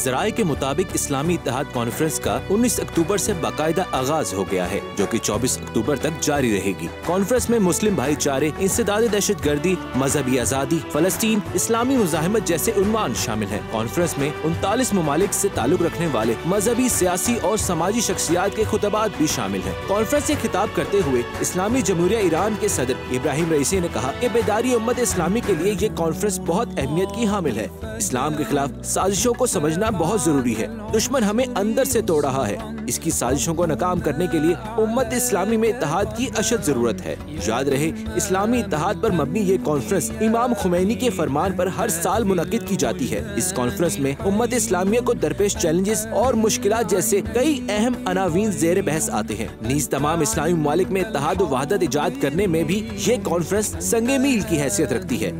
जराये के मुताबिक इस्लामी इत्तेहाद कॉन्फ्रेंस का 19 अक्टूबर से बाकायदा आगाज हो गया है, जो कि 24 अक्टूबर तक जारी रहेगी। कॉन्फ्रेंस में मुस्लिम भाईचारे, इंसदाद दहशतगर्दी, मजहबी आज़ादी, फलस्तीन, इस्लामी मुजाहिमत जैसे उन्वान शामिल हैं। कॉन्फ्रेंस में 39 ममालिक से ताल्लुक रखने वाले मजहबी, सियासी और समाजी शख्सियात के खुतबात भी शामिल हैं। कॉन्फ्रेंस से खिताब करते हुए इस्लामी जमहूरिया ईरान के सदर इब्राहिम रईसी ने कहा कि बेदारी उम्मत इस्लामी के लिए ये कॉन्फ्रेंस बहुत अहमियत की हामिल है। इस्लाम के खिलाफ साजिशों को समझना बहुत जरूरी है। दुश्मन हमें अंदर से तोड़ रहा है। इसकी साजिशों को नाकाम करने के लिए उम्मत इस्लामी में इत्तेहाद की अशद जरूरत है। याद रहे, इस्लामी इत्तेहाद पर मबनी ये कॉन्फ्रेंस इमाम खुमैनी के फरमान पर हर साल मुनक्किद की जाती है। इस कॉन्फ्रेंस में उम्मत इस्लामिया को दरपेश चैलेंजेस और मुश्किलात जैसे कई अहम अनावीन ज़ेर बहस आते हैं। नीज़ तमाम इस्लामी ममालिक में इत्तेहाद और वहदत इजाद करने में भी ये कॉन्फ्रेंस संगे मील की हैसियत रखती है।